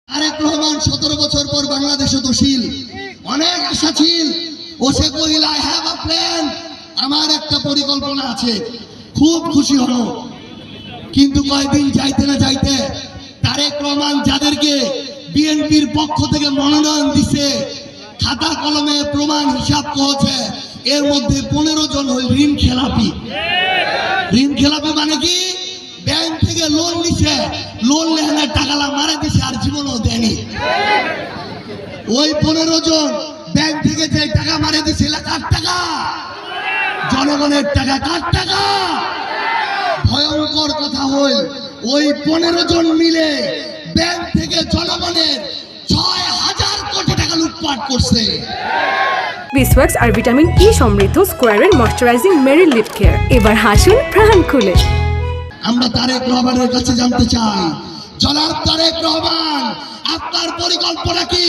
তারেক রহমান 17 বছর পর বাংলাদেশে দোষীল। অনেক আশা ছিল, ও সে কইল আই হ্যাভ আ প্ল্যান, আমার একটা পরিকল্পনা আছে। খুব খুশি হলো, কিন্তু কয়েকদিন যাইতে না যাইতে তারেক রহমান যাদেরকে বিএনপির পক্ষ থেকে মনোনয়ন দিছে, খাতা কলমে প্রমাণ হিসাব করেছে, এর মধ্যে 15 জন হল ঋণ খেলাপি। ঋণ খেলাপি মানে কি? ব্যাংক থেকে লোন নিছে, লোন লেহানে টাকালা মারা দিছে আর জীবনও দেয়নি। ওই 15 জন ব্যাংক থেকে যে টাকা মারা দিছে, কার টাকা? জনগণের টাকা। কার টাকা? ভয়ঙ্কর কথা হল, ওই 15 জন মিলে ব্যাংক থেকে জনগণের 6000 কোটি টাকা লুটপাট করছে। বিসওয়াক্স আর ভিটামিন ই সমৃদ্ধ স্কোয়ারের ময়শ্চারাইজিং মেরি লিপ কেয়ার, এবার হাসুন প্রাণ খুলে। আমরা তারেক রহমানের কাছে জানতে চাই, জনাব তারেক রহমান, আপনার পরিকল্পনা কি?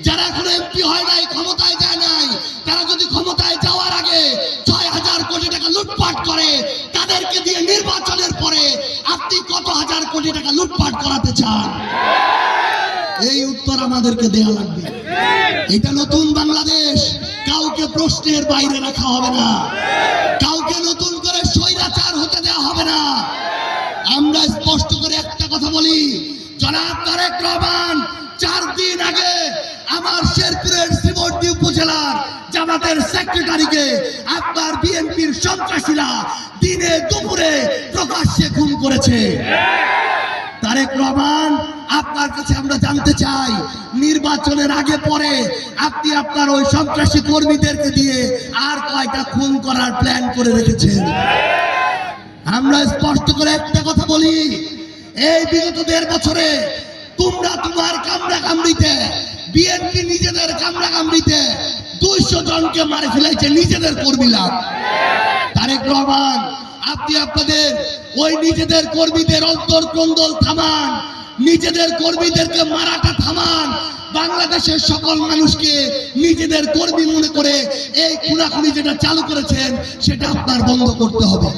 যারা এখন এমপি হয় নাই, ক্ষমতায় যায় নাই, তারা যদি ক্ষমতায় যাওয়ার আগে 6000 কোটি টাকা লুটপাট করে, তাদেরকে দিয়ে নির্বাচনের পরে আপনি কত হাজার কোটি টাকা লুটপাট করাতে চান? এই উত্তর আমাদেরকে দেয়া লাগবে। এটা নতুন বাংলাদেশ, কাউকে প্রশ্নের বাইরে রাখা হবে না, কাউকে নতুন করে স্বৈরাচার হতে দেওয়া হবে না। আমরা স্পষ্ট করে একটা কথা বলি, জনাব তারেক রহমান 4 দিন আগে আমার শেরপুরের শ্রীবর্দী উপজেলার জামাতের সেক্রেটারিকে আপনার বিএনপির সন্ত্রাসীরা দিনে দুপুরে প্রকাশ্যে খুন করেছে। তারেক রহমান, আপনার কাছে আমরা জানতে চাই, নির্বাচনের আগে পরে আপনি আপনার ওই সন্ত্রাসী কর্মীদেরকে দিয়ে আর কয়টা খুন করার প্ল্যান করে রেখেছেন? আমরা স্পষ্ট করে একটা কথা বলি, এই বিগত 1.5 বছরে তোমরা তোমার কামড়া কামড়িতে, বিএনপি নিজেদের কামড়া কামড়িতে 200 জনকে মারে ফেলাইছে, নিজেদের কর্মীরা। তারেক রহমান, আপনি আপনাদের ওই নিজেদের কর্মীদের অন্তর্কন্দল থামান, নিজেদের কর্মীদেরকে মারাটা থামান। বাংলাদেশের সকল মানুষকে নিজেদের কর্মী মনে করে এই খুনাখুনি যেটা চালু করেছেন, সেটা আপনার বন্ধ করতে হবে।